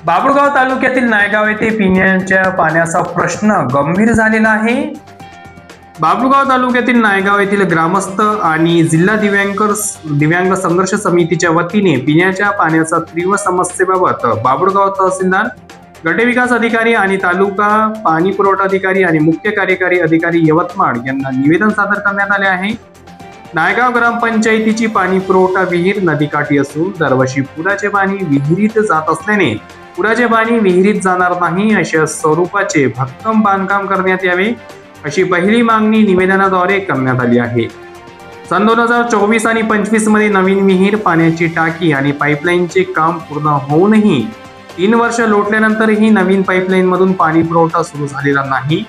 बाभुळगाव तालुक्यातील नायगाव येथे पिण्याच्या पाण्याचा प्रश्न गंभीर झालेला आहे। बाभुळगाव तालुक्यातील नायगाव येथील ग्रामस्थ आणि जिल्हा दिव्यांग संघर्ष समितीच्या वतीने पिण्याच्या पाण्याच्या तीव्र समस्येबाबत बाभुळगाव तहसीलदार, गटविकास अधिकारी आणि तालुका पाणी पुरवठा अधिकारी आणि मुख्य कार्यकारी अधिकारी यवतमाळ यांना निवेदन सादर करण्यात आले आहे। नायगाव ग्रामपंचायतीची पाणी पुरवठा विहीर नदीकाठी असून दरवर्षी पुराचे पाणी विहिरीत जात असल्याने पुराचे पाणी विहिरीत जाणार नाही अशा स्वरूपाचे भक्कम बांधकाम करण्यात यावे अशी पहिली मागणी निवेदनाद्वारे करण्यात आली आहे। सन 2024 आणि 25 मध्ये नवीन विहीर, पाण्याची टाकी आणि पाईपलाईनचे काम पूर्ण होऊनही 3 वर्ष लोटल्यानंतरही नवीन पाईपलाईन मधून पाणी पुरवठा सुरू झालेला नाही।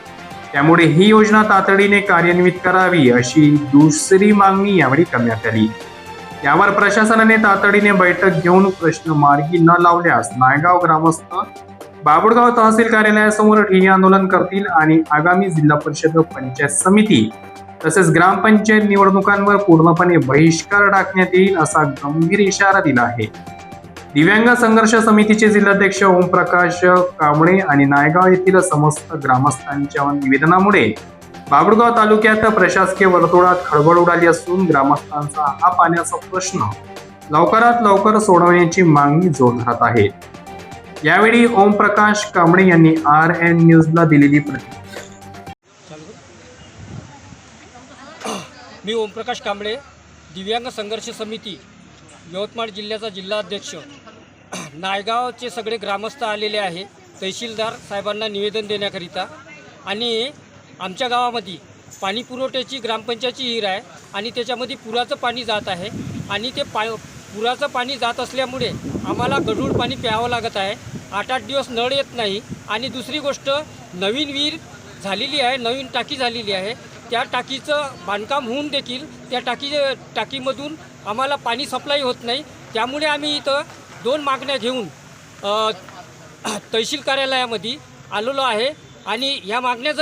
त्यामुळे ही योजना तातडीने कार्यान्वित करावी अशी दुसरी मागणी यावेळी करण्यात आली। यावर प्रशासनाने तातडीने बैठक घेऊन प्रश्न मार्गी न लावल्यास नायगाव ग्रामस्थ बाभुळगाव तहसील कार्यालयासमोर ठिय्या आंदोलन करतील आणि आगामी जिल्हा परिषद, पंचायत समिती तसेच ग्रामपंचायत निवडणुकांवर पूर्णपणे बहिष्कार टाकण्यात येईल असा गंभीर इशारा दिला आहे। दिव्यांग संघर्ष समितीचे जिल्हाध्यक्ष ओमप्रकाश कांबळे आणि नायगाव येथील समस्त ग्रामस्थांच्या निवेदनामुळे बाभुळगाव तालुक्यात प्रशासकीय वर्तुळात खळबळ उडाली असून ग्रामस्थांचा हा पाण्याचा प्रश्न लवकरात लवकर सोडवण्याची मागणी जोर धरत आहे। यावेळी ओमप्रकाश कांबळे यांनी RN न्यूजला दिलेली प्रतिक्रिया। मी ओमप्रकाश कांबळे, दिव्यांग संघर्ष समिती यवतमाळ जिल्ह्याचा जिल्हाध्यक्ष। नायगावचे सगळे ग्रामस्थ आलेले आहे तहसीलदार साहेबांना निवेदन देण्याकरिता। आणि आमच्या गावामध्ये पाणी पुरवठ्याची ग्रामपंचायतची विहीर आहे आणि त्याच्यामध्ये पुराचं पाणी जात आहे आणि ते पुराचं पाणी जात असल्यामुळे आम्हाला गढूळ पाणी प्यावं लागत आहे। 8-8 दिवस नळ येत नाही। आणि दुसरी गोष्ट, नवीन विहीर झालेली आहे, नवीन टाकी झालेली आहे, त्या टाकीचं बांधकाम होऊन देखील त्या टाकीमधून आम्हाला पाणी सप्लाय होत नाही। त्यामुळे आम्ही इथं 2 मागण्या घेऊन तहसील कार्यालयामध्ये आलेलो आहे आणि ह्या मागण्या